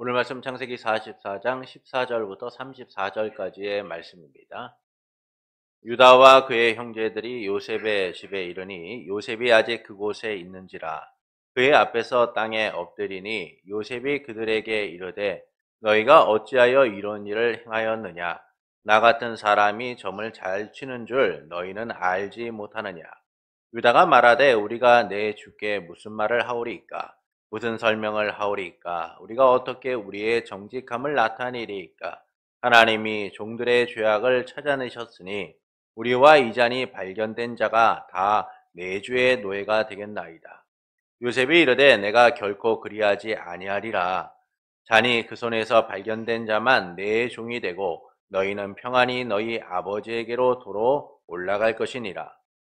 오늘 말씀 창세기 44장 14절부터 34절까지의 말씀입니다. 유다와 그의 형제들이 요셉의 집에 이르니 요셉이 아직 그곳에 있는지라 그의 앞에서 땅에 엎드리니 요셉이 그들에게 이르되 너희가 어찌하여 이런 일을 행하였느냐 나 같은 사람이 점을 잘 치는 줄 너희는 알지 못하느냐 유다가 말하되 우리가 내 주께 무슨 말을 하오리이까 무슨 설명을 하오리이까 우리가 어떻게 우리의 정직함을 나타내리이까 하나님이 종들의 죄악을 찾아내셨으니 우리와 이 잔이 발견된 자가 다 내 주의 노예가 되겠나이다. 요셉이 이르되 내가 결코 그리하지 아니하리라. 잔이 그 손에서 발견된 자만 내 종이 되고 너희는 평안히 너희 아버지에게로 도로 올라갈 것이니라.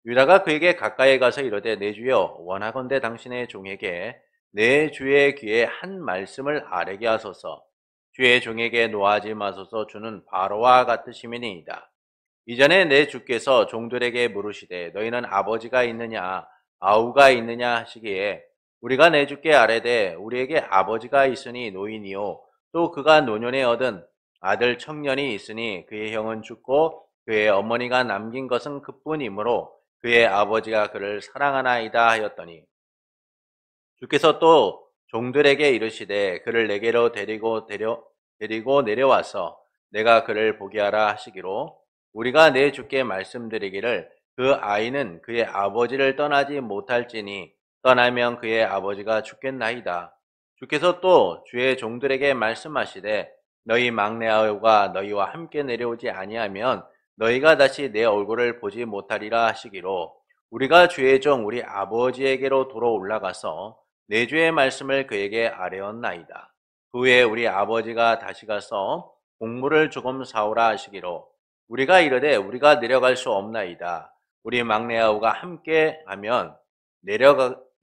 유다가 그에게 가까이 가서 이르되 내 주여 원하건대 당신의 종에게 내 주의 귀에 한 말씀을 아뢰게 하소서. 주의 종에게 노하지 마소서. 주는 바로와 같으심이니이다. 이전에 내 주께서 종들에게 물으시되 너희는 아버지가 있느냐 아우가 있느냐 하시기에 우리가 내 주께 아뢰되 우리에게 아버지가 있으니 노인이요 또 그가 노년에 얻은 아들 청년이 있으니 그의 형은 죽고 그의 어머니가 남긴 것은 그뿐이므로 그의 아버지가 그를 사랑하나이다 하였더니 주께서 또 종들에게 이르시되 그를 내게로 데리고 내려와서 내가 그를 보게 하라 하시기로 우리가 내 주께 말씀드리기를 그 아이는 그의 아버지를 떠나지 못할지니 떠나면 그의 아버지가 죽겠나이다. 주께서 또 주의 종들에게 말씀하시되 너희 막내 아우가 너희와 함께 내려오지 아니하면 너희가 다시 내 얼굴을 보지 못하리라 하시기로 우리가 주의 종 우리 아버지에게로 돌아 올라가서 내 주의 말씀을 그에게 아뢰었나이다. 그 후에 우리 아버지가 다시 가서 곡물을 조금 사오라 하시기로 우리가 이르되 우리가 내려갈 수 없나이다. 우리 막내 아우가 함께 가면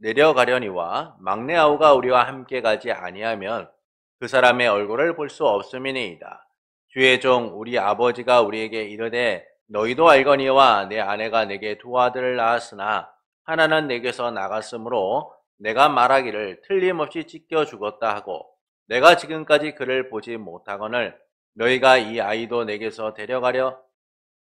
내려가려니와 막내 아우가 우리와 함께 가지 아니하면 그 사람의 얼굴을 볼 수 없음이니이다. 주의 종 우리 아버지가 우리에게 이르되 너희도 알거니와 내 아내가 내게 두 아들을 낳았으나 하나는 내게서 나갔으므로 내가 말하기를 틀림없이 찢겨 죽었다 하고 내가 지금까지 그를 보지 못하거늘 너희가 이 아이도 내게서 데려가려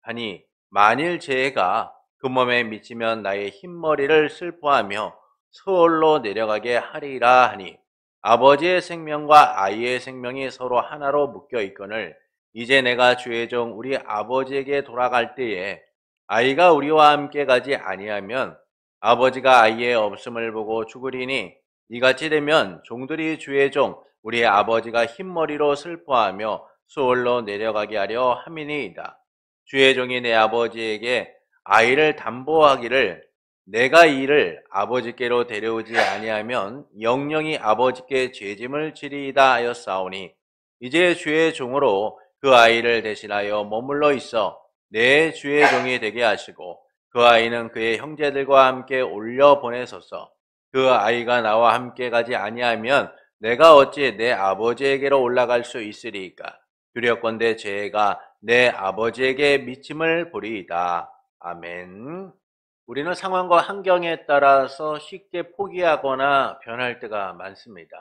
하니 만일 재해가 그 몸에 미치면 나의 흰머리를 슬퍼하며 서울로 내려가게 하리라 하니 아버지의 생명과 아이의 생명이 서로 하나로 묶여 있거늘 이제 내가 주의 종 우리 아버지에게 돌아갈 때에 아이가 우리와 함께 가지 아니하면 아버지가 아이의 없음을 보고 죽으리니 이같이 되면 종들이 주의 종 우리 아버지가 흰머리로 슬퍼하며 수월로 내려가게 하려 함이니이다. 주의 종이 내 아버지에게 아이를 담보하기를 내가 이를 아버지께로 데려오지 아니하면 영영이 아버지께 죄짐을 지리이다 하였사오니 이제 주의 종으로 그 아이를 대신하여 머물러 있어 내 주의 종이 되게 하시고 그 아이는 그의 형제들과 함께 올려 보내소서. 그 아이가 나와 함께 가지 아니하면 내가 어찌 내 아버지에게로 올라갈 수 있으리이까. 두렵건대 죄가 내 아버지에게 미침을 보리이다. 아멘. 우리는 상황과 환경에 따라서 쉽게 포기하거나 변할 때가 많습니다.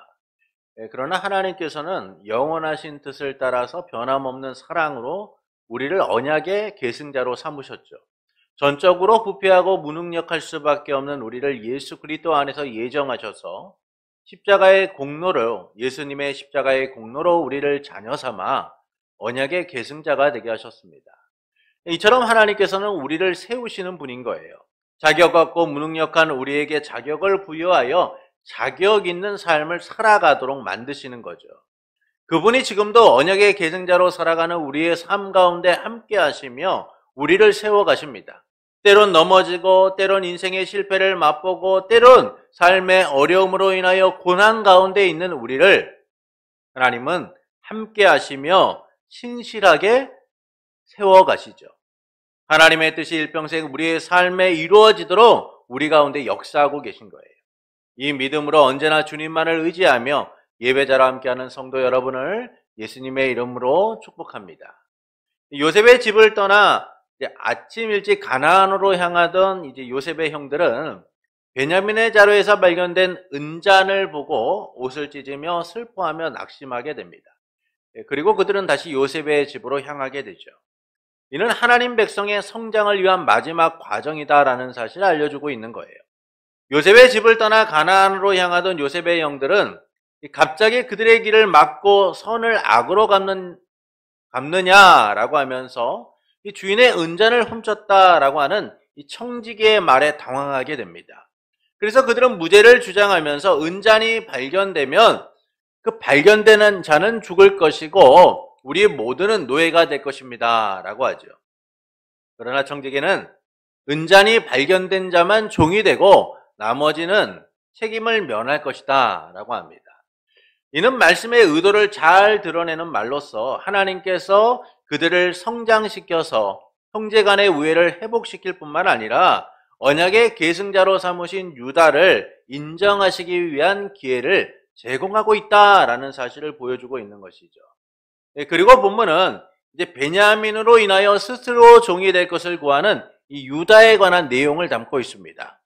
그러나 하나님께서는 영원하신 뜻을 따라서 변함없는 사랑으로 우리를 언약의 계승자로 삼으셨죠. 전적으로 부패하고 무능력할 수밖에 없는 우리를 예수 그리스도 안에서 예정하셔서 십자가의 공로로 예수님의 십자가의 공로로 우리를 자녀 삼아 언약의 계승자가 되게 하셨습니다. 이처럼 하나님께서는 우리를 세우시는 분인 거예요. 자격 없고 무능력한 우리에게 자격을 부여하여 자격 있는 삶을 살아가도록 만드시는 거죠. 그분이 지금도 언약의 계승자로 살아가는 우리의 삶 가운데 함께 하시며 우리를 세워 가십니다. 때론 넘어지고 때론 인생의 실패를 맛보고 때론 삶의 어려움으로 인하여 고난 가운데 있는 우리를 하나님은 함께 하시며 신실하게 세워 가시죠. 하나님의 뜻이 일평생 우리의 삶에 이루어지도록 우리 가운데 역사하고 계신 거예요. 이 믿음으로 언제나 주님만을 의지하며 예배자로 함께하는 성도 여러분을 예수님의 이름으로 축복합니다. 요셉의 집을 떠나 아침 일찍 가나안으로 향하던 이제 요셉의 형들은 베냐민의 자루에서 발견된 은잔을 보고 옷을 찢으며 슬퍼하며 낙심하게 됩니다. 그리고 그들은 다시 요셉의 집으로 향하게 되죠. 이는 하나님 백성의 성장을 위한 마지막 과정이다라는 사실을 알려주고 있는 거예요. 요셉의 집을 떠나 가나안으로 향하던 요셉의 형들은 갑자기 그들의 길을 막고 선을 악으로 갚느냐라고 하면서 이 주인의 은잔을 훔쳤다라고 하는 이 청지기의 말에 당황하게 됩니다. 그래서 그들은 무죄를 주장하면서 은잔이 발견되면 그 발견되는 자는 죽을 것이고 우리 모두는 노예가 될 것입니다 라고 하죠. 그러나 청지기는 은잔이 발견된 자만 종이 되고 나머지는 책임을 면할 것이다 라고 합니다. 이는 말씀의 의도를 잘 드러내는 말로써 하나님께서 그들을 성장시켜서 형제 간의 우애를 회복시킬 뿐만 아니라 언약의 계승자로 삼으신 유다를 인정하시기 위한 기회를 제공하고 있다라는 사실을 보여주고 있는 것이죠. 그리고 본문은 이제 베냐민으로 인하여 스스로 종이 될 것을 구하는 이 유다에 관한 내용을 담고 있습니다.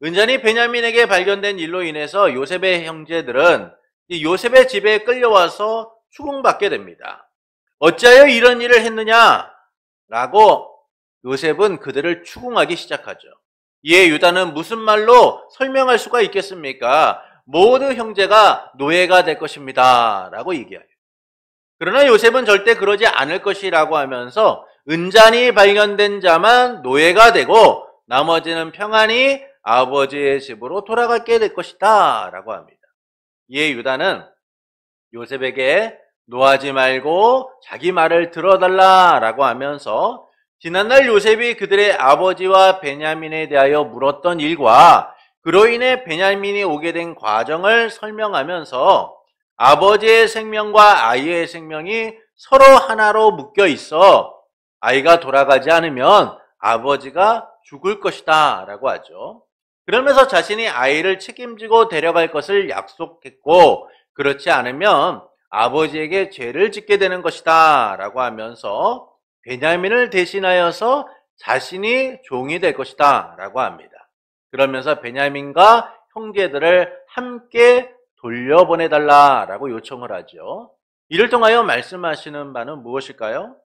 은잔이 베냐민에게 발견된 일로 인해서 요셉의 형제들은 이 요셉의 집에 끌려와서 추궁받게 됩니다. 어찌하여 이런 일을 했느냐? 라고 요셉은 그들을 추궁하기 시작하죠. 이에 유다는 무슨 말로 설명할 수가 있겠습니까? 모두 형제가 노예가 될 것입니다 라고 얘기해요. 그러나 요셉은 절대 그러지 않을 것이라고 하면서 은잔이 발견된 자만 노예가 되고 나머지는 평안히 아버지의 집으로 돌아가게 될 것이다 라고 합니다. 이에 유다는 요셉에게 노하지 말고 자기 말을 들어달라 라고 하면서 지난날 요셉이 그들의 아버지와 베냐민에 대하여 물었던 일과 그로 인해 베냐민이 오게 된 과정을 설명하면서 아버지의 생명과 아이의 생명이 서로 하나로 묶여 있어 아이가 돌아가지 않으면 아버지가 죽을 것이다 라고 하죠. 그러면서 자신이 아이를 책임지고 데려갈 것을 약속했고 그렇지 않으면 아버지에게 죄를 짓게 되는 것이다 라고 하면서 베냐민을 대신하여서 자신이 종이 될 것이다 라고 합니다. 그러면서 베냐민과 형제들을 함께 돌려보내달라라고 요청을 하죠. 이를 통하여 말씀하시는 바는 무엇일까요?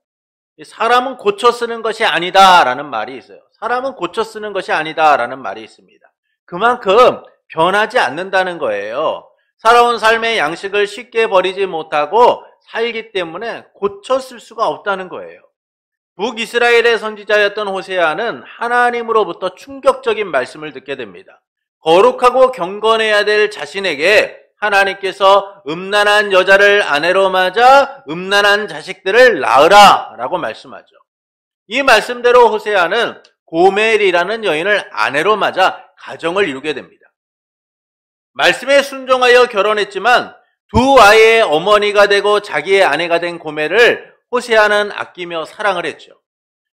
사람은 고쳐 쓰는 것이 아니다라는 말이 있어요. 사람은 고쳐 쓰는 것이 아니다라는 말이 있습니다. 그만큼 변하지 않는다는 거예요. 살아온 삶의 양식을 쉽게 버리지 못하고 살기 때문에 고쳐 쓸 수가 없다는 거예요. 북이스라엘의 선지자였던 호세아는 하나님으로부터 충격적인 말씀을 듣게 됩니다. 거룩하고 경건해야 될 자신에게 하나님께서 음란한 여자를 아내로 맞아 음란한 자식들을 낳으라 라고 말씀하죠. 이 말씀대로 호세아는 고멜이라는 여인을 아내로 맞아 가정을 이루게 됩니다. 말씀에 순종하여 결혼했지만 두 아이의 어머니가 되고 자기의 아내가 된 고멜을 호세아는 아끼며 사랑을 했죠.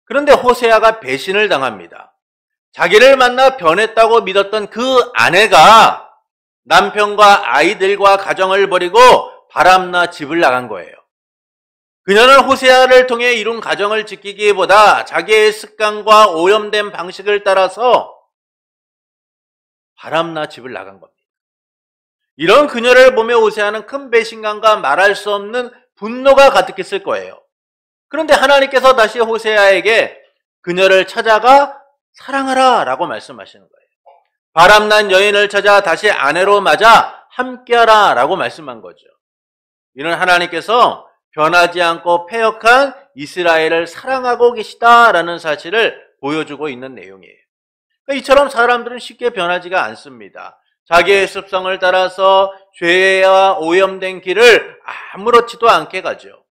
그런데 호세아가 배신을 당합니다. 자기를 만나 변했다고 믿었던 그 아내가 남편과 아이들과 가정을 버리고 바람나 집을 나간 거예요. 그녀는 호세아를 통해 이룬 가정을 지키기보다 자기의 습관과 오염된 방식을 따라서 바람나 집을 나간 겁니다. 이런 그녀를 보며 호세아는 큰 배신감과 말할 수 없는 분노가 가득했을 거예요. 그런데 하나님께서 다시 호세아에게 그녀를 찾아가 사랑하라 라고 말씀하시는 거예요. 바람난 여인을 찾아 다시 아내로 맞아 함께하라 라고 말씀한 거죠. 이는 하나님께서 변하지 않고 패역한 이스라엘을 사랑하고 계시다라는 사실을 보여주고 있는 내용이에요. 그러니까 이처럼 사람들은 쉽게 변하지가 않습니다. 자기의 습성을 따라서 죄와 오염된 길을 아무렇지도 않게 가죠.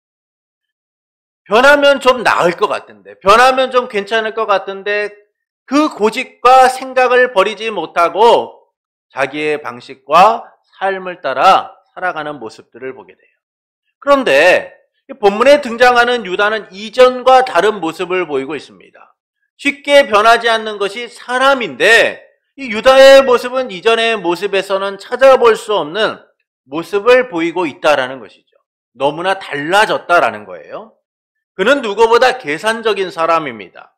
변하면 좀 나을 것 같은데, 변하면 좀 괜찮을 것 같은데 그 고집과 생각을 버리지 못하고 자기의 방식과 삶을 따라 살아가는 모습들을 보게 돼요. 그런데 본문에 등장하는 유다는 이전과 다른 모습을 보이고 있습니다. 쉽게 변하지 않는 것이 사람인데 이 유다의 모습은 이전의 모습에서는 찾아볼 수 없는 모습을 보이고 있다라는 것이죠. 너무나 달라졌다라는 거예요. 그는 누구보다 계산적인 사람입니다.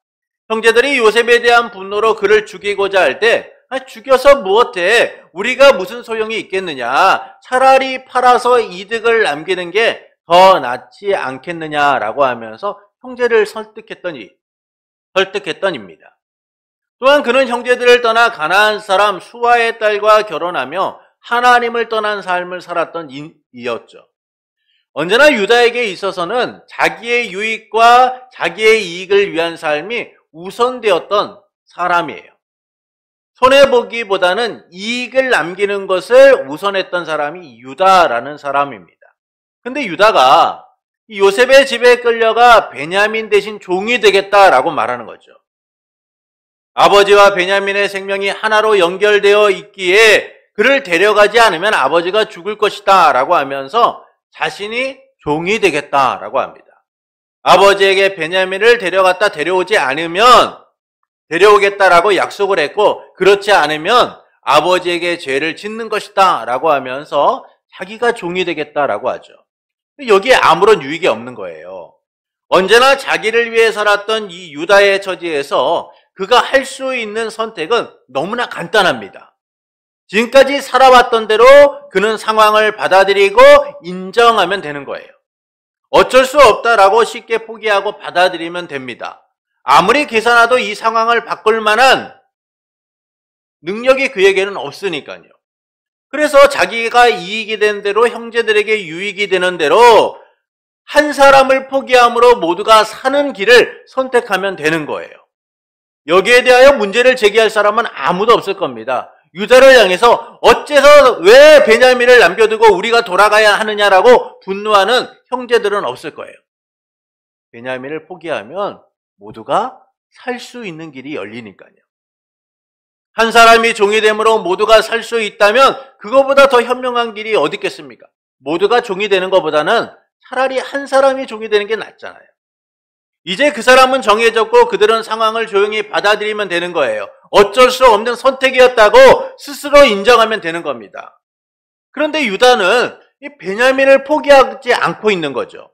형제들이 요셉에 대한 분노로 그를 죽이고자 할 때 죽여서 무엇해? 우리가 무슨 소용이 있겠느냐? 차라리 팔아서 이득을 남기는 게 더 낫지 않겠느냐라고 하면서 형제를 설득했던입니다. 또한 그는 형제들을 떠나 가나안 사람 수아의 딸과 결혼하며 하나님을 떠난 삶을 살았던 이였죠. 언제나 유다에게 있어서는 자기의 유익과 자기의 이익을 위한 삶이 우선되었던 사람이에요. 손해보기보다는 이익을 남기는 것을 우선했던 사람이 유다라는 사람입니다. 근데 유다가 요셉의 집에 끌려가 베냐민 대신 종이 되겠다라고 말하는 거죠. 아버지와 베냐민의 생명이 하나로 연결되어 있기에 그를 데려가지 않으면 아버지가 죽을 것이다 라고 하면서 자신이 종이 되겠다라고 합니다. 아버지에게 베냐민을 데려오지 않으면 데려오겠다라고 약속을 했고, 그렇지 않으면 아버지에게 죄를 짓는 것이다 라고 하면서 자기가 종이 되겠다라고 하죠. 여기에 아무런 유익이 없는 거예요. 언제나 자기를 위해 살았던 이 유다의 처지에서 그가 할 수 있는 선택은 너무나 간단합니다. 지금까지 살아왔던 대로 그는 상황을 받아들이고 인정하면 되는 거예요. 어쩔 수 없다라고 쉽게 포기하고 받아들이면 됩니다. 아무리 계산해도 이 상황을 바꿀 만한 능력이 그에게는 없으니까요. 그래서 자기가 이익이 되는 대로, 형제들에게 유익이 되는 대로 한 사람을 포기함으로 모두가 사는 길을 선택하면 되는 거예요. 여기에 대하여 문제를 제기할 사람은 아무도 없을 겁니다. 유다를 향해서 어째서 왜 베냐민을 남겨두고 우리가 돌아가야 하느냐라고 분노하는 형제들은 없을 거예요. 베냐민을 포기하면 모두가 살 수 있는 길이 열리니까요. 한 사람이 종이 됨으로 모두가 살 수 있다면 그거보다 더 현명한 길이 어디 있겠습니까? 모두가 종이 되는 것보다는 차라리 한 사람이 종이 되는 게 낫잖아요. 이제 그 사람은 정해졌고 그들은 상황을 조용히 받아들이면 되는 거예요. 어쩔 수 없는 선택이었다고 스스로 인정하면 되는 겁니다. 그런데 유다는 이 베냐민을 포기하지 않고 있는 거죠.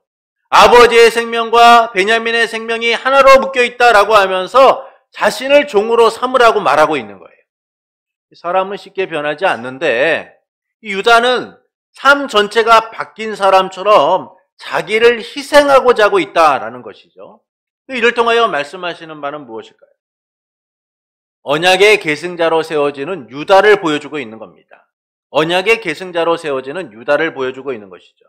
아버지의 생명과 베냐민의 생명이 하나로 묶여 있다라고 하면서 자신을 종으로 삼으라고 말하고 있는 거예요. 사람은 쉽게 변하지 않는데 이 유다는 삶 전체가 바뀐 사람처럼 자기를 희생하고자 하고 있다라는 것이죠. 이를 통하여 말씀하시는 바는 무엇일까요? 언약의 계승자로 세워지는 유다를 보여주고 있는 겁니다. 언약의 계승자로 세워지는 유다를 보여주고 있는 것이죠.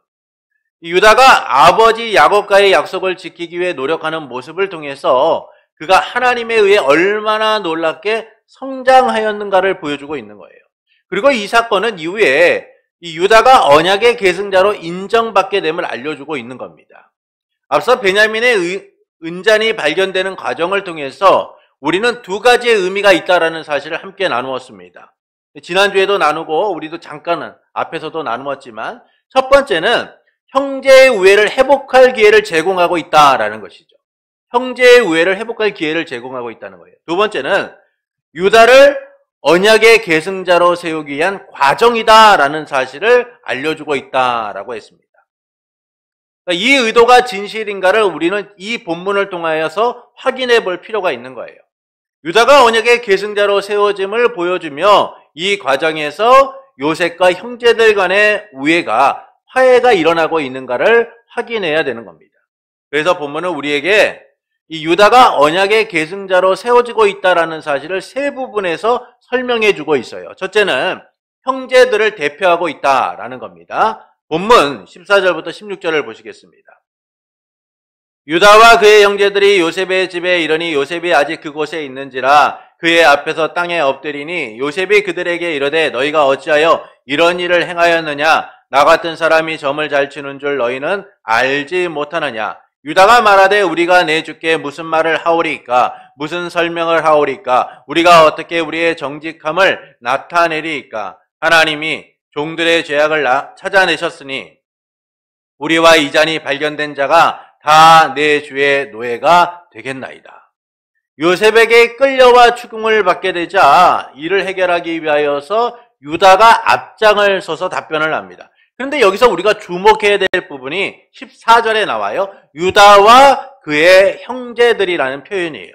유다가 아버지 야곱과의 약속을 지키기 위해 노력하는 모습을 통해서 그가 하나님에 의해 얼마나 놀랍게 성장하였는가를 보여주고 있는 거예요. 그리고 이 사건은 이후에 이 유다가 언약의 계승자로 인정받게 됨을 알려주고 있는 겁니다. 앞서 베냐민의 은잔이 발견되는 과정을 통해서 우리는 두 가지의 의미가 있다라는 사실을 함께 나누었습니다. 지난주에도 나누고 우리도 잠깐은 앞에서도 나누었지만 첫 번째는 형제의 우애를 회복할 기회를 제공하고 있다라는 것이죠. 형제의 우애를 회복할 기회를 제공하고 있다는 거예요. 두 번째는 유다를 언약의 계승자로 세우기 위한 과정이다라는 사실을 알려주고 있다라고 했습니다. 이 의도가 진실인가를 우리는 이 본문을 통하여서 확인해 볼 필요가 있는 거예요. 유다가 언약의 계승자로 세워짐을 보여주며 이 과정에서 요셉과 형제들 간의 우애가 화해가 일어나고 있는가를 확인해야 되는 겁니다. 그래서 본문은 우리에게 이 유다가 언약의 계승자로 세워지고 있다는 사실을 세 부분에서 설명해 주고 있어요. 첫째는 형제들을 대표하고 있다라는 겁니다. 본문 14절부터 16절을 보시겠습니다. 유다와 그의 형제들이 요셉의 집에 이르니 요셉이 아직 그곳에 있는지라 그의 앞에서 땅에 엎드리니 요셉이 그들에게 이르되 너희가 어찌하여 이런 일을 행하였느냐? 나 같은 사람이 점을 잘 치는 줄 너희는 알지 못하느냐? 유다가 말하되 우리가 내 주께 무슨 말을 하오리까? 무슨 설명을 하오리까? 우리가 어떻게 우리의 정직함을 나타내리까? 하나님이 종들의 죄악을 찾아내셨으니 우리와 이 잔이 발견된 자가 다 내 주의 노예가 되겠나이다. 요셉에게 끌려와 추궁을 받게 되자 이를 해결하기 위하여서 유다가 앞장을 서서 답변을 합니다. 그런데 여기서 우리가 주목해야 될 부분이 14절에 나와요. 유다와 그의 형제들이라는 표현이에요.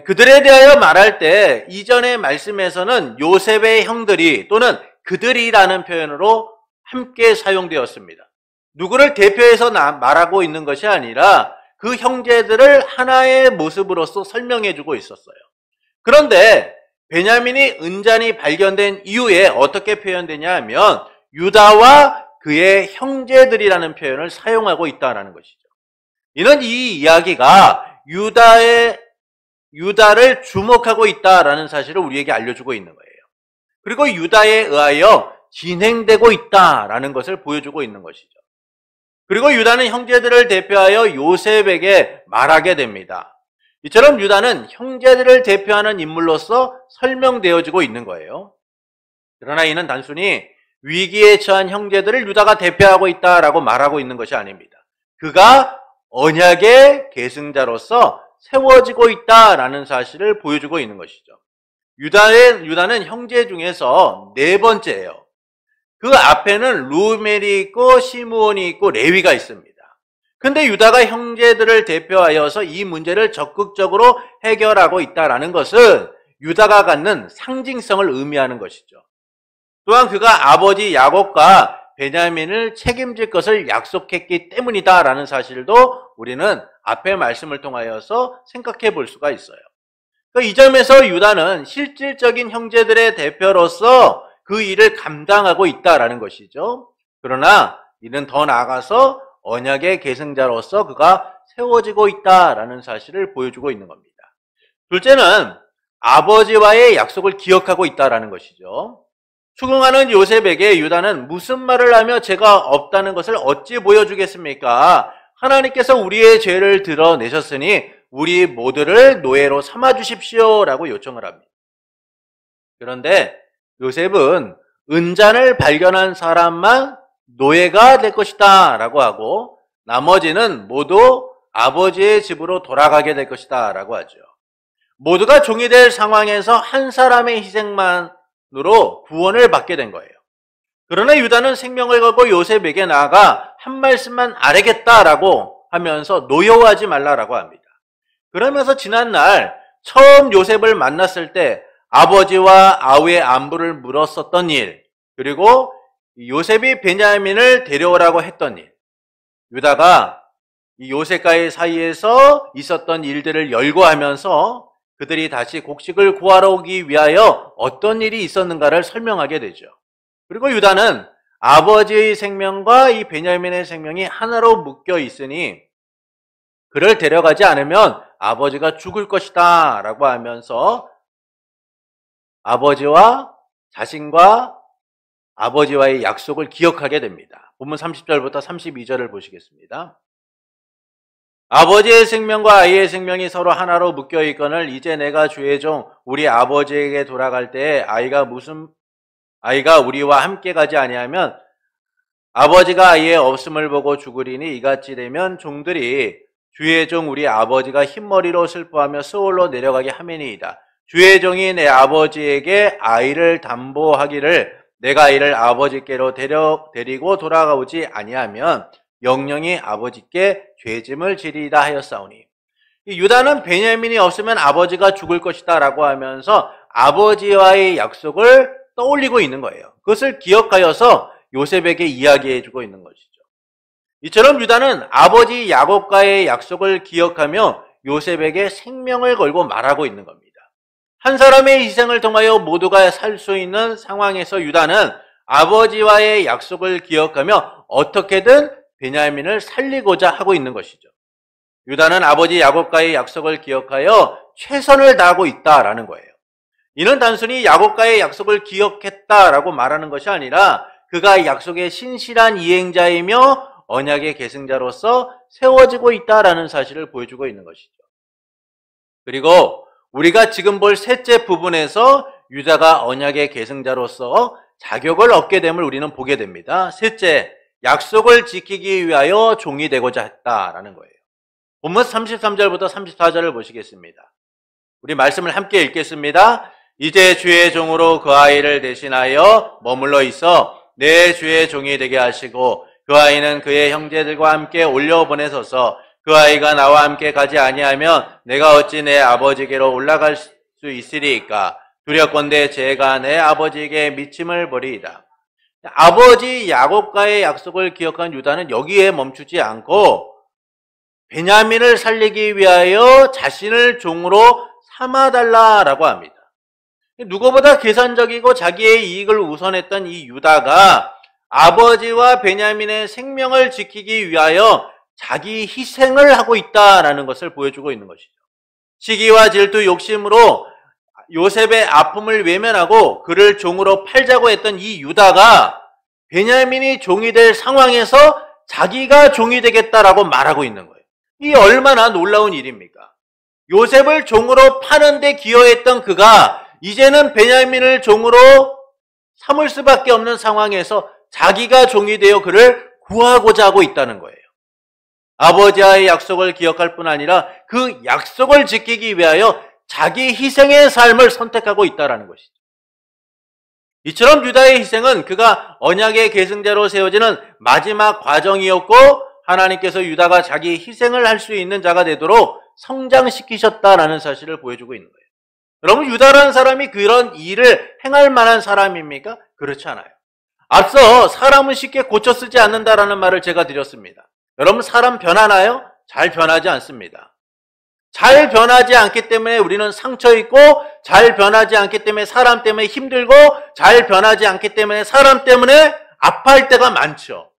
그들에 대하여 말할 때 이전의 말씀에서는 요셉의 형들이 또는 그들이라는 표현으로 함께 사용되었습니다. 누구를 대표해서 말하고 있는 것이 아니라 그 형제들을 하나의 모습으로서 설명해주고 있었어요. 그런데 베냐민이 은잔이 발견된 이후에 어떻게 표현되냐 하면 유다와 그의 형제들이라는 표현을 사용하고 있다는 것이죠. 이는 이 이야기가 유다를 주목하고 있다라는 사실을 우리에게 알려주고 있는 거예요. 그리고 유다에 의하여 진행되고 있다라는 것을 보여주고 있는 것이죠. 그리고 유다는 형제들을 대표하여 요셉에게 말하게 됩니다. 이처럼 유다는 형제들을 대표하는 인물로서 설명되어지고 있는 거예요. 그러나 이는 단순히 위기에 처한 형제들을 유다가 대표하고 있다라고 말하고 있는 것이 아닙니다. 그가 언약의 계승자로서 세워지고 있다라는 사실을 보여주고 있는 것이죠. 유다는 형제 중에서 네 번째예요. 그 앞에는 루멜이 있고 시므온이 있고 레위가 있습니다. 근데 유다가 형제들을 대표하여서 이 문제를 적극적으로 해결하고 있다라는 것은 유다가 갖는 상징성을 의미하는 것이죠. 또한 그가 아버지 야곱과 베냐민을 책임질 것을 약속했기 때문이다라는 사실도 우리는 앞의 말씀을 통하여서 생각해 볼 수가 있어요. 이 점에서 유다는 실질적인 형제들의 대표로서 그 일을 감당하고 있다라는 것이죠. 그러나 이는 더 나아가서 언약의 계승자로서 그가 세워지고 있다라는 사실을 보여주고 있는 겁니다. 둘째는 아버지와의 약속을 기억하고 있다라는 것이죠. 추궁하는 요셉에게 유다는 무슨 말을 하며 죄가 없다는 것을 어찌 보여주겠습니까? 하나님께서 우리의 죄를 드러내셨으니 우리 모두를 노예로 삼아주십시오 라고 요청을 합니다. 그런데 요셉은 은잔을 발견한 사람만 노예가 될 것이다 라고 하고 나머지는 모두 아버지의 집으로 돌아가게 될 것이다 라고 하죠. 모두가 종이 될 상황에서 한 사람의 희생만으로 구원을 받게 된 거예요. 그러나 유다는 생명을 걸고 요셉에게 나아가 한 말씀만 아뢰겠다라고 하면서 노여워하지 말라라고 합니다. 그러면서 지난날 처음 요셉을 만났을 때 아버지와 아우의 안부를 물었었던 일, 그리고 요셉이 베냐민을 데려오라고 했던 일, 유다가 이 요셉과의 사이에서 있었던 일들을 열거하면서 그들이 다시 곡식을 구하러 오기 위하여 어떤 일이 있었는가를 설명하게 되죠. 그리고 유다는 아버지의 생명과 이 베냐민의 생명이 하나로 묶여 있으니 그를 데려가지 않으면 아버지가 죽을 것이다 라고 하면서 아버지와 자신과 아버지와의 약속을 기억하게 됩니다. 본문 30절부터 32절을 보시겠습니다. 아버지의 생명과 아이의 생명이 서로 하나로 묶여 있거늘 이제 내가 주의 종 우리 아버지에게 돌아갈 때에 아이가 우리와 함께 가지 아니하면 아버지가 아이의 없음을 보고 죽으리니 이같이 되면 종들이 주의 종 우리 아버지가 흰머리로 슬퍼하며 스올로 내려가게 하매니이다. 주의 종이 내 아버지에게 아이를 담보하기를 내가 이를 아버지께로 데리고 돌아가오지 아니하면 영영이 아버지께 죄짐을 지리이다 하였사오니. 유다는 베냐민이 없으면 아버지가 죽을 것이다 라고 하면서 아버지와의 약속을 떠올리고 있는 거예요. 그것을 기억하여서 요셉에게 이야기해주고 있는 것이죠. 이처럼 유다는 아버지 야곱과의 약속을 기억하며 요셉에게 생명을 걸고 말하고 있는 겁니다. 한 사람의 희생을 통하여 모두가 살 수 있는 상황에서 유다는 아버지와의 약속을 기억하며 어떻게든 베냐민을 살리고자 하고 있는 것이죠. 유다는 아버지 야곱과의 약속을 기억하여 최선을 다하고 있다라는 거예요. 이는 단순히 야곱과의 약속을 기억했다라고 말하는 것이 아니라 그가 약속의 신실한 이행자이며 언약의 계승자로서 세워지고 있다라는 사실을 보여주고 있는 것이죠. 그리고 우리가 지금 볼 셋째 부분에서 유다가 언약의 계승자로서 자격을 얻게 됨을 우리는 보게 됩니다. 셋째, 약속을 지키기 위하여 종이 되고자 했다라는 거예요. 본문 33절부터 34절을 보시겠습니다. 우리 말씀을 함께 읽겠습니다. 이제 주의 종으로 그 아이를 대신하여 머물러 있어 내 주의 종이 되게 하시고 그 아이는 그의 형제들과 함께 올려보내소서. 그 아이가 나와 함께 가지 아니하면 내가 어찌 내 아버지께로 올라갈 수 있으리이까. 두렵건대 제가 내 아버지에게 미침을 버리이다. 아버지 야곱과의 약속을 기억한 유다는 여기에 멈추지 않고 베냐민을 살리기 위하여 자신을 종으로 삼아달라라고 합니다. 누구보다 계산적이고 자기의 이익을 우선했던 이 유다가 아버지와 베냐민의 생명을 지키기 위하여 자기 희생을 하고 있다라는 것을 보여주고 있는 것이죠. 시기와 질투, 욕심으로 요셉의 아픔을 외면하고 그를 종으로 팔자고 했던 이 유다가 베냐민이 종이 될 상황에서 자기가 종이 되겠다라고 말하고 있는 거예요. 이 얼마나 놀라운 일입니까? 요셉을 종으로 파는데 기여했던 그가 이제는 베냐민을 종으로 삼을 수밖에 없는 상황에서 자기가 종이 되어 그를 구하고자 하고 있다는 거예요. 아버지와의 약속을 기억할 뿐 아니라 그 약속을 지키기 위하여 자기 희생의 삶을 선택하고 있다는 것이죠. 이처럼 유다의 희생은 그가 언약의 계승자로 세워지는 마지막 과정이었고 하나님께서 유다가 자기 희생을 할 수 있는 자가 되도록 성장시키셨다라는 사실을 보여주고 있는 거예요. 여러분, 유다라는 사람이 그런 일을 행할 만한 사람입니까? 그렇지 않아요. 앞서 사람은 쉽게 고쳐 쓰지 않는다라는 말을 제가 드렸습니다. 여러분, 사람 변하나요? 잘 변하지 않습니다. 잘 변하지 않기 때문에 우리는 상처 있고, 잘 변하지 않기 때문에 사람 때문에 힘들고, 잘 변하지 않기 때문에 사람 때문에 아파할 때가 많죠.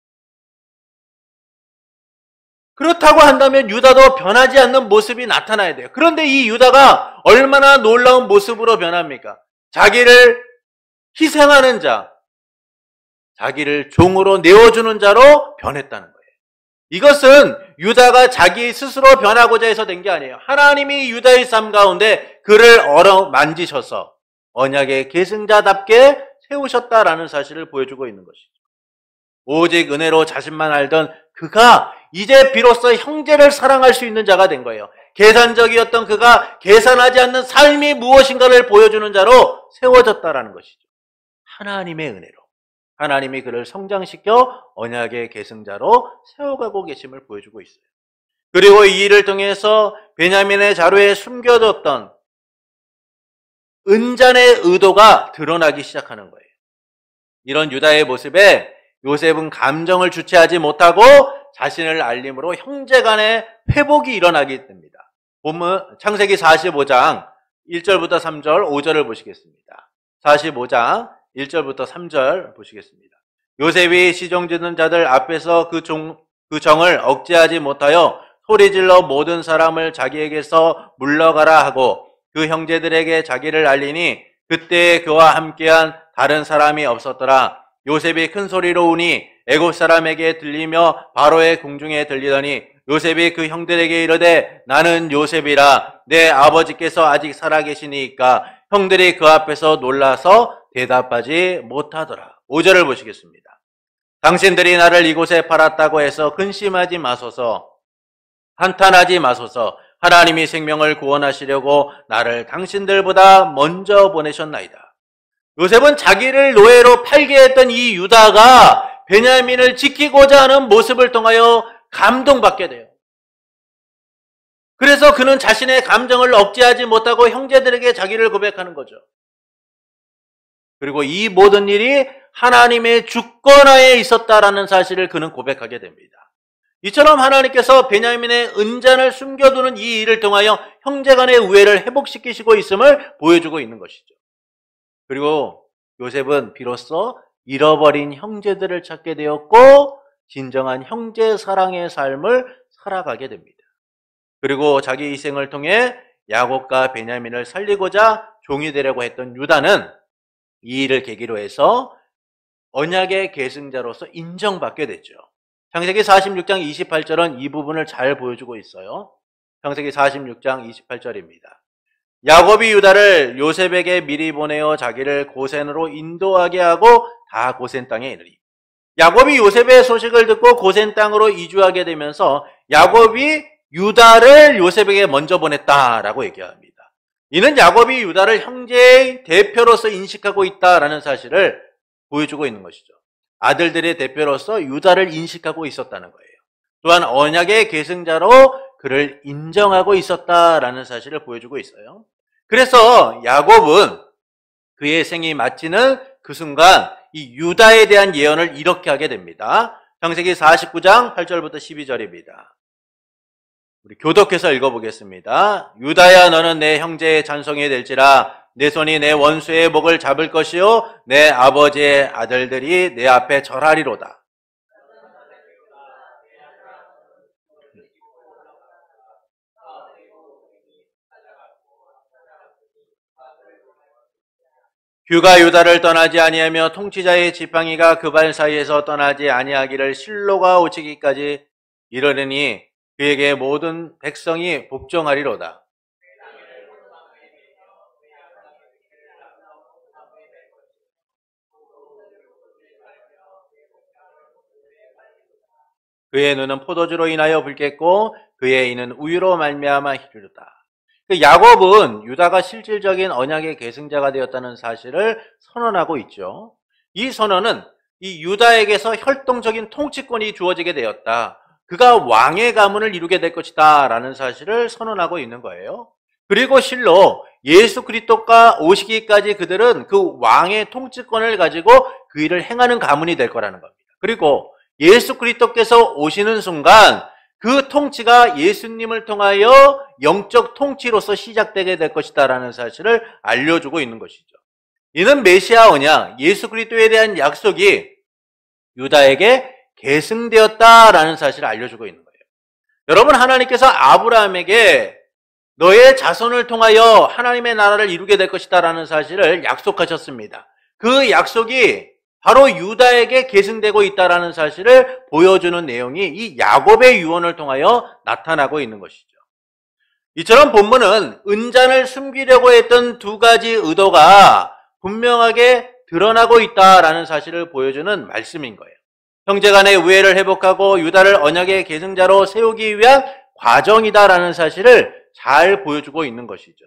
그렇다고 한다면 유다도 변하지 않는 모습이 나타나야 돼요. 그런데 이 유다가 얼마나 놀라운 모습으로 변합니까? 자기를 희생하는 자, 자기를 종으로 내어주는 자로 변했다는 거예요. 이것은 유다가 자기 스스로 변하고자 해서 된 게 아니에요. 하나님이 유다의 삶 가운데 그를 만지셔서 언약의 계승자답게 세우셨다라는 사실을 보여주고 있는 것이죠. 오직 은혜로 자신만 알던 그가 이제 비로소 형제를 사랑할 수 있는 자가 된 거예요. 계산적이었던 그가 계산하지 않는 삶이 무엇인가를 보여주는 자로 세워졌다라는 것이죠. 하나님의 은혜로. 하나님이 그를 성장시켜 언약의 계승자로 세워가고 계심을 보여주고 있어요. 그리고 이 일을 통해서 베냐민의 자루에 숨겨뒀던 은잔의 의도가 드러나기 시작하는 거예요. 이런 유다의 모습에 요셉은 감정을 주체하지 못하고 자신을 알림으로 형제간의 회복이 일어나게 됩니다. 본문 창세기 45장 1절부터 3절, 5절을 보시겠습니다. 45장 1절부터 3절 보시겠습니다. 요셉이 시종 짓는 자들 앞에서 그 정을 억제하지 못하여 소리질러 모든 사람을 자기에게서 물러가라 하고 그 형제들에게 자기를 알리니 그때 그와 함께한 다른 사람이 없었더라. 요셉이 큰 소리로 우니 애굽 사람에게 들리며 바로의 궁중에 들리더니 요셉이 그 형들에게 이르되 나는 요셉이라 내 아버지께서 아직 살아계시니까 형들이 그 앞에서 놀라서 대답하지 못하더라. 5절을 보시겠습니다. 당신들이 나를 이곳에 팔았다고 해서 근심하지 마소서, 한탄하지 마소서. 하나님이 생명을 구원하시려고 나를 당신들보다 먼저 보내셨나이다. 요셉은 자기를 노예로 팔게 했던 이 유다가 베냐민을 지키고자 하는 모습을 통하여 감동받게 돼요. 그래서 그는 자신의 감정을 억제하지 못하고 형제들에게 자기를 고백하는 거죠. 그리고 이 모든 일이 하나님의 주권하에 있었다라는 사실을 그는 고백하게 됩니다. 이처럼 하나님께서 베냐민의 은잔을 숨겨두는 이 일을 통하여 형제간의 우애를 회복시키시고 있음을 보여주고 있는 것이죠. 그리고 요셉은 비로소 잃어버린 형제들을 찾게 되었고 진정한 형제 사랑의 삶을 살아가게 됩니다. 그리고 자기 희생을 통해 야곱과 베냐민을 살리고자 종이 되려고 했던 유다는 이 일을 계기로 해서 언약의 계승자로서 인정받게 됐죠. 창세기 46장 28절은 이 부분을 잘 보여주고 있어요. 창세기 46장 28절입니다. 야곱이 유다를 요셉에게 미리 보내어 자기를 고센으로 인도하게 하고 다 고센 땅에 이르리. 야곱이 요셉의 소식을 듣고 고센 땅으로 이주하게 되면서 야곱이 유다를 요셉에게 먼저 보냈다라고 얘기합니다. 이는 야곱이 유다를 형제의 대표로서 인식하고 있다라는 사실을 보여주고 있는 것이죠. 아들들의 대표로서 유다를 인식하고 있었다는 거예요. 또한 언약의 계승자로 그를 인정하고 있었다라는 사실을 보여주고 있어요. 그래서 야곱은 그의 생이 마치는 그 순간 이 유다에 대한 예언을 이렇게 하게 됩니다. 창세기 49장 8절부터 12절입니다. 우리 교독해서 읽어보겠습니다. 유다야, 너는 내 형제의 잔송이 될지라. 내 손이 내 원수의 목을 잡을 것이요 내 아버지의 아들들이 내 앞에 절하리로다. 규가 유다를 떠나지 아니하며 통치자의 지팡이가 그 발 사이에서 떠나지 아니하기를 실로가 오치기까지 이르르니 그에게 모든 백성이 복종하리로다. 그의 눈은 포도주로 인하여 붉겠고 그의 이는 우유로 말미암아 희르다. 야곱은 유다가 실질적인 언약의 계승자가 되었다는 사실을 선언하고 있죠. 이 선언은 이 유다에게서 혈통적인 통치권이 주어지게 되었다. 그가 왕의 가문을 이루게 될 것이다 라는 사실을 선언하고 있는 거예요. 그리고 실로 예수 그리스도가 오시기까지 그들은 그 왕의 통치권을 가지고 그 일을 행하는 가문이 될 거라는 겁니다. 그리고 예수 그리스도께서 오시는 순간 그 통치가 예수님을 통하여 영적 통치로서 시작되게 될 것이다 라는 사실을 알려주고 있는 것이죠. 이는 메시아 언약, 예수 그리스도에 대한 약속이 유다에게 계승되었다라는 사실을 알려주고 있는 거예요. 여러분, 하나님께서 아브라함에게 너의 자손을 통하여 하나님의 나라를 이루게 될 것이다 라는 사실을 약속하셨습니다. 그 약속이 바로 유다에게 계승되고 있다라는 사실을 보여주는 내용이 이 야곱의 유언을 통하여 나타나고 있는 것이죠. 이처럼 본문은 은잔을 숨기려고 했던 두 가지 의도가 분명하게 드러나고 있다라는 사실을 보여주는 말씀인 거예요. 형제간의 우애를 회복하고 유다를 언약의 계승자로 세우기 위한 과정이다라는 사실을 잘 보여주고 있는 것이죠.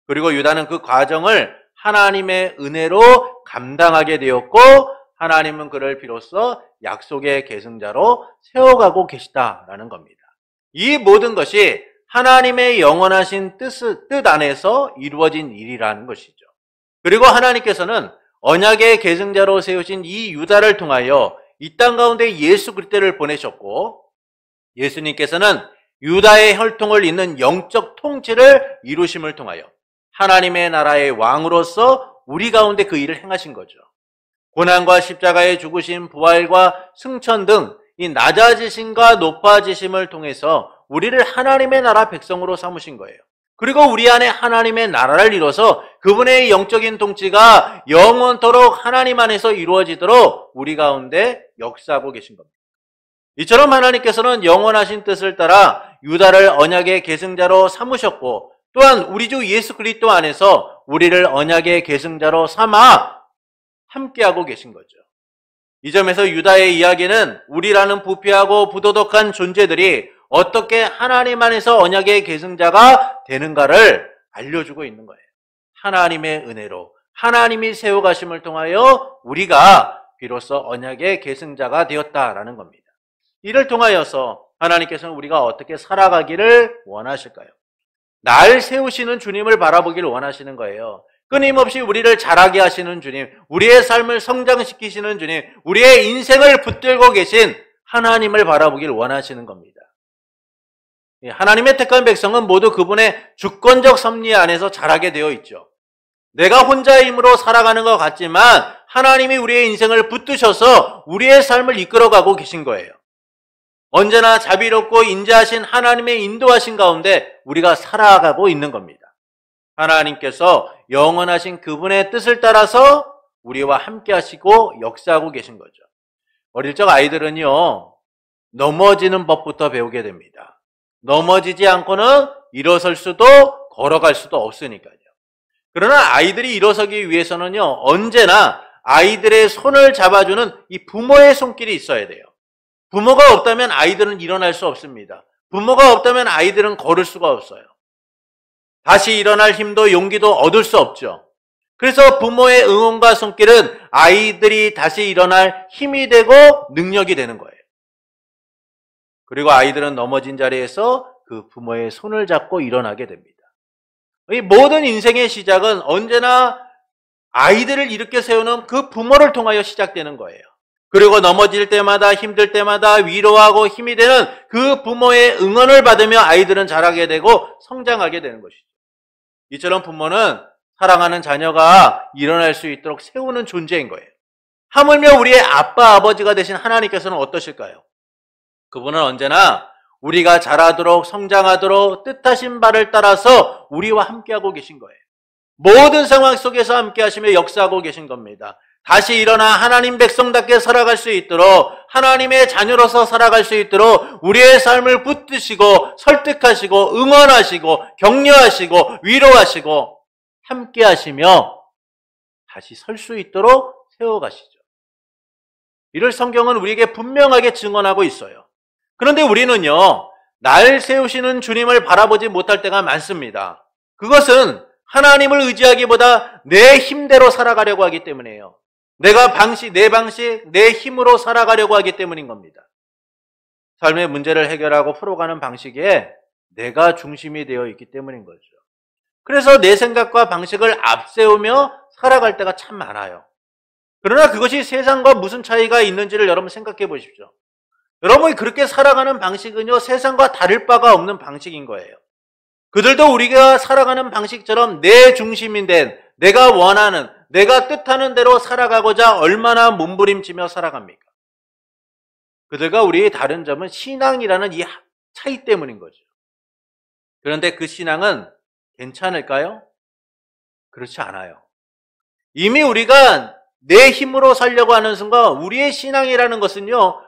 그리고 유다는 그 과정을 하나님의 은혜로 감당하게 되었고 하나님은 그를 비로소 약속의 계승자로 세워가고 계시다라는 겁니다. 이 모든 것이 하나님의 영원하신 뜻 안에서 이루어진 일이라는 것이죠. 그리고 하나님께서는 언약의 계승자로 세우신 이 유다를 통하여 이 땅 가운데 예수 그리스도를 보내셨고 예수님께서는 유다의 혈통을 잇는 영적 통치를 이루심을 통하여 하나님의 나라의 왕으로서 우리 가운데 그 일을 행하신 거죠. 고난과 십자가의 죽으심, 부활과 승천 등 이 낮아지심과 높아지심을 통해서 우리를 하나님의 나라 백성으로 삼으신 거예요. 그리고 우리 안에 하나님의 나라를 이뤄서 그분의 영적인 통치가 영원토록 하나님 안에서 이루어지도록 우리 가운데 역사하고 계신 겁니다. 이처럼 하나님께서는 영원하신 뜻을 따라 유다를 언약의 계승자로 삼으셨고 또한 우리 주 예수 그리스도 안에서 우리를 언약의 계승자로 삼아 함께하고 계신 거죠. 이 점에서 유다의 이야기는 우리라는 부패하고 부도덕한 존재들이 어떻게 하나님 안에서 언약의 계승자가 되는가를 알려주고 있는 거예요. 하나님의 은혜로 하나님이 세워가심을 통하여 우리가 비로소 언약의 계승자가 되었다라는 겁니다. 이를 통하여서 하나님께서는 우리가 어떻게 살아가기를 원하실까요? 날 세우시는 주님을 바라보기를 원하시는 거예요. 끊임없이 우리를 자라게 하시는 주님, 우리의 삶을 성장시키시는 주님, 우리의 인생을 붙들고 계신 하나님을 바라보기를 원하시는 겁니다. 하나님의 택한 백성은 모두 그분의 주권적 섭리 안에서 자라게 되어 있죠. 내가 혼자의 힘으로 살아가는 것 같지만 하나님이 우리의 인생을 붙드셔서 우리의 삶을 이끌어가고 계신 거예요. 언제나 자비롭고 인자하신 하나님의 인도하신 가운데 우리가 살아가고 있는 겁니다. 하나님께서 영원하신 그분의 뜻을 따라서 우리와 함께 하시고 역사하고 계신 거죠. 어릴 적 아이들은요, 넘어지는 법부터 배우게 됩니다. 넘어지지 않고는 일어설 수도 걸어갈 수도 없으니까요. 그러나 아이들이 일어서기 위해서는요, 언제나 아이들의 손을 잡아주는 이 부모의 손길이 있어야 돼요. 부모가 없다면 아이들은 일어날 수 없습니다. 부모가 없다면 아이들은 걸을 수가 없어요. 다시 일어날 힘도 용기도 얻을 수 없죠. 그래서 부모의 응원과 손길은 아이들이 다시 일어날 힘이 되고 능력이 되는 거예요. 그리고 아이들은 넘어진 자리에서 그 부모의 손을 잡고 일어나게 됩니다. 이 모든 인생의 시작은 언제나 아이들을 일으켜 세우는 그 부모를 통하여 시작되는 거예요. 그리고 넘어질 때마다 힘들 때마다 위로하고 힘이 되는 그 부모의 응원을 받으며 아이들은 자라게 되고 성장하게 되는 것이죠. 이처럼 부모는 사랑하는 자녀가 일어날 수 있도록 세우는 존재인 거예요. 하물며 우리의 아빠, 아버지가 되신 하나님께서는 어떠실까요? 그분은 언제나 우리가 자라도록 성장하도록 뜻하신 바를 따라서 우리와 함께하고 계신 거예요. 모든 상황 속에서 함께하시며 역사하고 계신 겁니다. 다시 일어나 하나님 백성답게 살아갈 수 있도록 하나님의 자녀로서 살아갈 수 있도록 우리의 삶을 붙드시고 설득하시고 응원하시고 격려하시고 위로하시고 함께하시며 다시 설 수 있도록 세워가시죠. 이를 성경은 우리에게 분명하게 증언하고 있어요. 그런데 우리는요, 날 세우시는 주님을 바라보지 못할 때가 많습니다. 그것은 하나님을 의지하기보다 내 힘대로 살아가려고 하기 때문이에요. 내 방식, 내 힘으로 살아가려고 하기 때문인 겁니다. 삶의 문제를 해결하고 풀어가는 방식에 내가 중심이 되어 있기 때문인 거죠. 그래서 내 생각과 방식을 앞세우며 살아갈 때가 참 많아요. 그러나 그것이 세상과 무슨 차이가 있는지를 여러분 생각해 보십시오. 여러분이 그렇게 살아가는 방식은요, 세상과 다를 바가 없는 방식인 거예요. 그들도 우리가 살아가는 방식처럼 내 중심인 된, 내가 원하는, 내가 뜻하는 대로 살아가고자 얼마나 몸부림치며 살아갑니까? 그들과 우리의 다른 점은 신앙이라는 이 차이 때문인 거죠. 그런데 그 신앙은 괜찮을까요? 그렇지 않아요. 이미 우리가 내 힘으로 살려고 하는 순간 우리의 신앙이라는 것은요,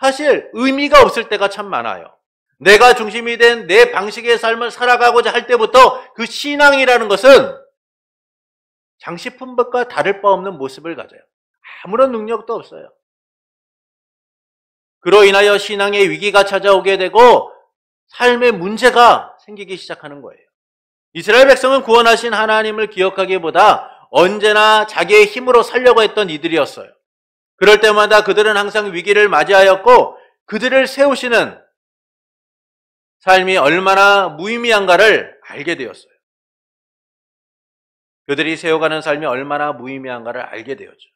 사실 의미가 없을 때가 참 많아요. 내가 중심이 된 내 방식의 삶을 살아가고자 할 때부터 그 신앙이라는 것은 장식품과 다를 바 없는 모습을 가져요. 아무런 능력도 없어요. 그로 인하여 신앙의 위기가 찾아오게 되고 삶의 문제가 생기기 시작하는 거예요. 이스라엘 백성은 구원하신 하나님을 기억하기보다 언제나 자기의 힘으로 살려고 했던 이들이었어요. 그럴 때마다 그들은 항상 위기를 맞이하였고 그들을 세우시는 삶이 얼마나 무의미한가를 알게 되었어요. 그들이 세워가는 삶이 얼마나 무의미한가를 알게 되었죠.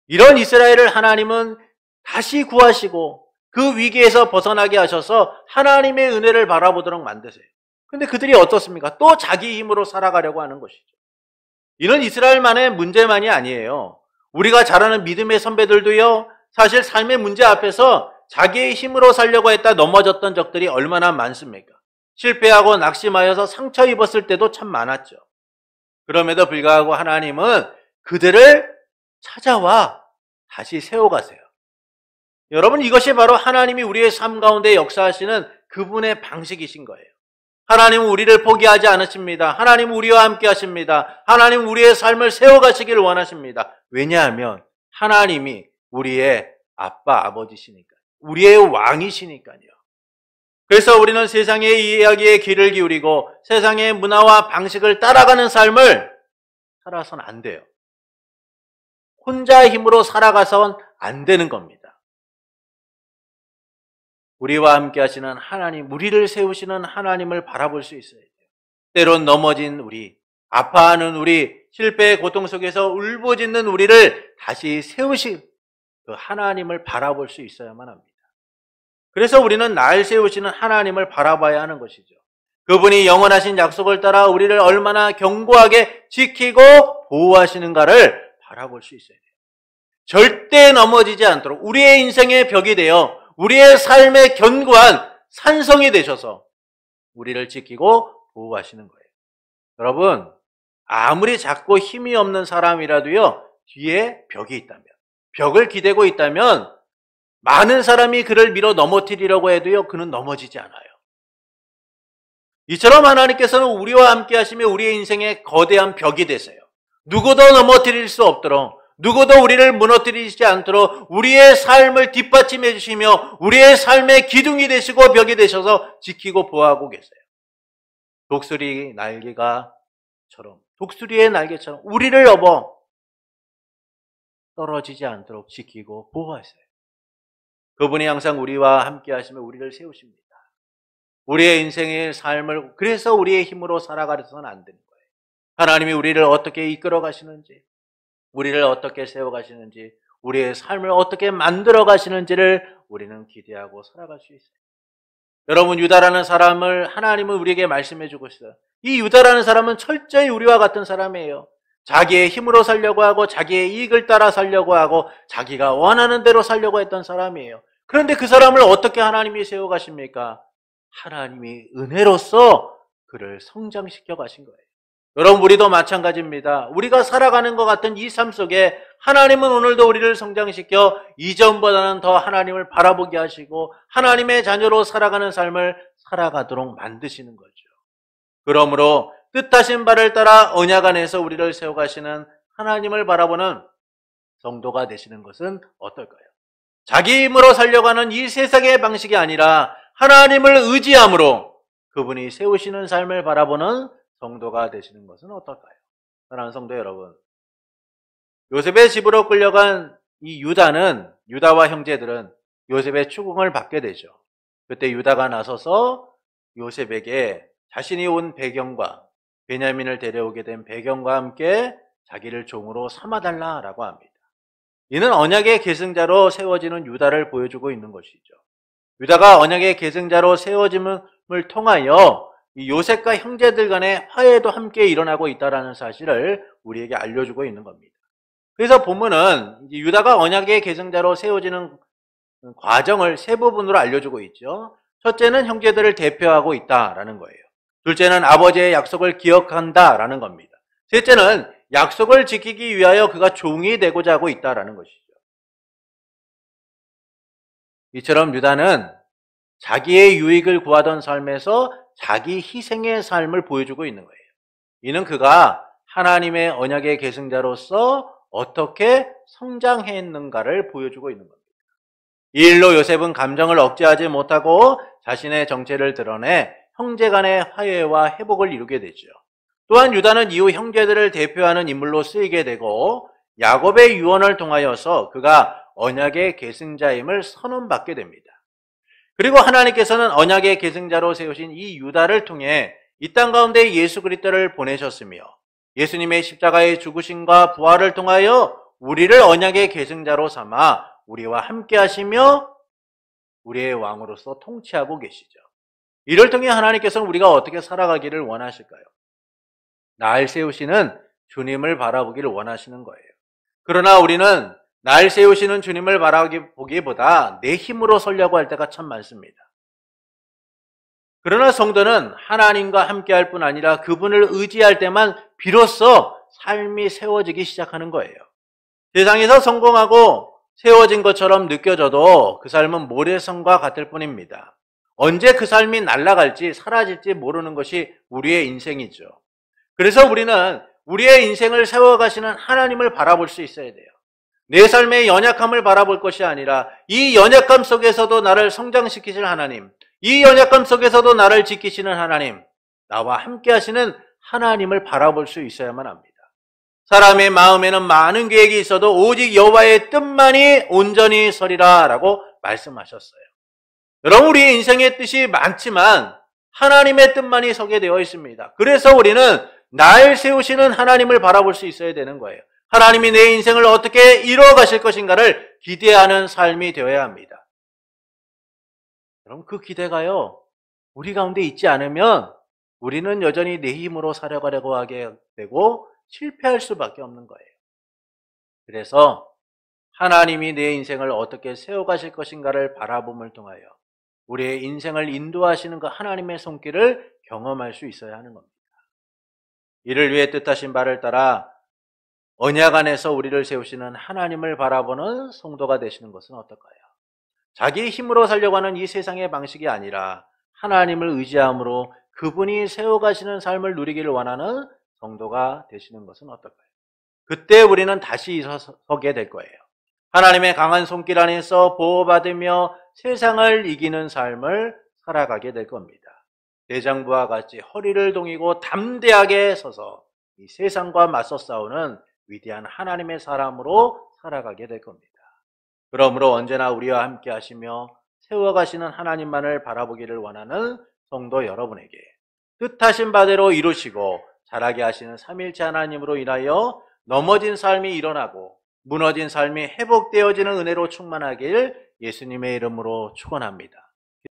이런 이스라엘을 하나님은 다시 구하시고 그 위기에서 벗어나게 하셔서 하나님의 은혜를 바라보도록 만드세요. 근데 그들이 어떻습니까? 또 자기 힘으로 살아가려고 하는 것이죠. 이는 이스라엘만의 문제만이 아니에요. 우리가 잘 아는 믿음의 선배들도요, 사실 삶의 문제 앞에서 자기의 힘으로 살려고 했다 넘어졌던 적들이 얼마나 많습니까? 실패하고 낙심하여서 상처 입었을 때도 참 많았죠. 그럼에도 불구하고 하나님은 그들을 찾아와 다시 세워가세요. 여러분, 이것이 바로 하나님이 우리의 삶 가운데 역사하시는 그분의 방식이신 거예요. 하나님은 우리를 포기하지 않으십니다. 하나님은 우리와 함께 하십니다. 하나님은 우리의 삶을 세워가시기를 원하십니다. 왜냐하면 하나님이 우리의 아빠, 아버지시니까요. 우리의 왕이시니까요. 그래서 우리는 세상의 이야기에 귀를 기울이고 세상의 문화와 방식을 따라가는 삶을 살아서는 안 돼요. 혼자 힘으로 살아가서는 안 되는 겁니다. 우리와 함께 하시는 하나님, 우리를 세우시는 하나님을 바라볼 수 있어야 돼요. 때론 넘어진 우리, 아파하는 우리, 실패의 고통 속에서 울부짖는 우리를 다시 세우신 그 하나님을 바라볼 수 있어야만 합니다. 그래서 우리는 날 세우시는 하나님을 바라봐야 하는 것이죠. 그분이 영원하신 약속을 따라 우리를 얼마나 견고하게 지키고 보호하시는가를 바라볼 수 있어야 돼요. 절대 넘어지지 않도록 우리의 인생의 벽이 되어 우리의 삶의 견고한 산성이 되셔서 우리를 지키고 보호하시는 거예요. 여러분, 아무리 작고 힘이 없는 사람이라도요, 뒤에 벽이 있다면, 벽을 기대고 있다면 많은 사람이 그를 밀어 넘어뜨리려고 해도요, 그는 넘어지지 않아요. 이처럼 하나님께서는 우리와 함께 하시며 우리의 인생에 거대한 벽이 되세요. 누구도 넘어뜨릴 수 없도록, 누구도 우리를 무너뜨리지 않도록 우리의 삶을 뒷받침해 주시며 우리의 삶의 기둥이 되시고 벽이 되셔서 지키고 보호하고 계세요. 독수리의 날개처럼 우리를 업어 떨어지지 않도록 지키고 보호하세요. 그분이 항상 우리와 함께 하시며 우리를 세우십니다. 우리의 인생의 삶을 그래서 우리의 힘으로 살아가서는 안 되는 거예요. 하나님이 우리를 어떻게 이끌어 가시는지, 우리를 어떻게 세워 가시는지, 우리의 삶을 어떻게 만들어 가시는지를 우리는 기대하고 살아갈 수 있어요. 여러분, 유다라는 사람을 하나님은 우리에게 말씀해 주고 있어요. 이 유다라는 사람은 철저히 우리와 같은 사람이에요. 자기의 힘으로 살려고 하고 자기의 이익을 따라 살려고 하고 자기가 원하는 대로 살려고 했던 사람이에요. 그런데 그 사람을 어떻게 하나님이 세워 가십니까? 하나님이 은혜로서 그를 성장시켜 가신 거예요. 여러분, 우리도 마찬가지입니다. 우리가 살아가는 것 같은 이 삶 속에 하나님은 오늘도 우리를 성장시켜 이전보다는 더 하나님을 바라보게 하시고 하나님의 자녀로 살아가는 삶을 살아가도록 만드시는 거죠. 그러므로 뜻하신 바를 따라 언약 안에서 우리를 세워가시는 하나님을 바라보는 성도가 되시는 것은 어떨까요? 자기 힘으로 살려가는 이 세상의 방식이 아니라 하나님을 의지함으로 그분이 세우시는 삶을 바라보는 성도가 되시는 것은 어떨까요? 사랑하는 성도 여러분, 요셉의 집으로 끌려간 이 유다와 형제들은 요셉의 추궁을 받게 되죠. 그때 유다가 나서서 요셉에게 자신이 온 배경과 베냐민을 데려오게 된 배경과 함께 자기를 종으로 삼아달라라고 합니다. 이는 언약의 계승자로 세워지는 유다를 보여주고 있는 것이죠. 유다가 언약의 계승자로 세워짐을 통하여 이 요셉과 형제들 간의 화해도 함께 일어나고 있다는 사실을 우리에게 알려주고 있는 겁니다. 그래서 본문은 유다가 언약의 계승자로 세워지는 과정을 세 부분으로 알려주고 있죠. 첫째는 형제들을 대표하고 있다라는 거예요. 둘째는 아버지의 약속을 기억한다라는 겁니다. 셋째는 약속을 지키기 위하여 그가 종이 되고자 하고 있다라는 것이죠. 이처럼 유다는 자기의 유익을 구하던 삶에서 자기 희생의 삶을 보여주고 있는 거예요. 이는 그가 하나님의 언약의 계승자로서 어떻게 성장했는가를 보여주고 있는 겁니다. 이 일로 요셉은 감정을 억제하지 못하고 자신의 정체를 드러내 형제 간의 화해와 회복을 이루게 되죠. 또한 유다는 이후 형제들을 대표하는 인물로 쓰이게 되고 야곱의 유언을 통하여서 그가 언약의 계승자임을 선언받게 됩니다. 그리고 하나님께서는 언약의 계승자로 세우신 이 유다를 통해 이 땅 가운데 예수 그리스도를 보내셨으며 예수님의 십자가의 죽으심과 부활을 통하여 우리를 언약의 계승자로 삼아 우리와 함께 하시며 우리의 왕으로서 통치하고 계시죠. 이를 통해 하나님께서는 우리가 어떻게 살아가기를 원하실까요? 날 세우시는 주님을 바라보기를 원하시는 거예요. 그러나 우리는 날 세우시는 주님을 바라보기보다 내 힘으로 서려고 할 때가 참 많습니다. 그러나 성도는 하나님과 함께할 뿐 아니라 그분을 의지할 때만 비로소 삶이 세워지기 시작하는 거예요. 세상에서 성공하고 세워진 것처럼 느껴져도 그 삶은 모래성과 같을 뿐입니다. 언제 그 삶이 날아갈지 사라질지 모르는 것이 우리의 인생이죠. 그래서 우리는 우리의 인생을 세워가시는 하나님을 바라볼 수 있어야 돼요. 내 삶의 연약함을 바라볼 것이 아니라 이 연약함 속에서도 나를 성장시키실 하나님, 이 연약함 속에서도 나를 지키시는 하나님, 나와 함께 하시는 하나님을 바라볼 수 있어야만 합니다. 사람의 마음에는 많은 계획이 있어도 오직 여호와의 뜻만이 온전히 서리라 라고 말씀하셨어요. 여러분, 우리 인생의 뜻이 많지만 하나님의 뜻만이 서게 되어 있습니다. 그래서 우리는 날 세우시는 하나님을 바라볼 수 있어야 되는 거예요. 하나님이 내 인생을 어떻게 이루어 가실 것인가를 기대하는 삶이 되어야 합니다. 여러분, 그 기대가요, 우리 가운데 있지 않으면 우리는 여전히 내 힘으로 살아가려고 하게 되고 실패할 수밖에 없는 거예요. 그래서 하나님이 내 인생을 어떻게 세워가실 것인가를 바라봄을 통하여 우리의 인생을 인도하시는 그 하나님의 손길을 경험할 수 있어야 하는 겁니다. 이를 위해 뜻하신 바를 따라 언약 안에서 우리를 세우시는 하나님을 바라보는 성도가 되시는 것은 어떨까요? 자기 힘으로 살려고 하는 이 세상의 방식이 아니라 하나님을 의지함으로 그분이 세워가시는 삶을 누리기를 원하는 성도가 되시는 것은 어떨까요? 그때 우리는 다시 일어서게 될 거예요. 하나님의 강한 손길 안에서 보호받으며 세상을 이기는 삶을 살아가게 될 겁니다. 대장부와 같이 허리를 동이고 담대하게 서서 이 세상과 맞서 싸우는 위대한 하나님의 사람으로 살아가게 될 겁니다. 그러므로 언제나 우리와 함께 하시며 세워가시는 하나님만을 바라보기를 원하는 성도 여러분에게 뜻하신 바대로 이루시고 자라게 하시는 삼일째 하나님으로 인하여 넘어진 삶이 일어나고 무너진 삶이 회복되어지는 은혜로 충만하길 예수님의 이름으로 축원합니다.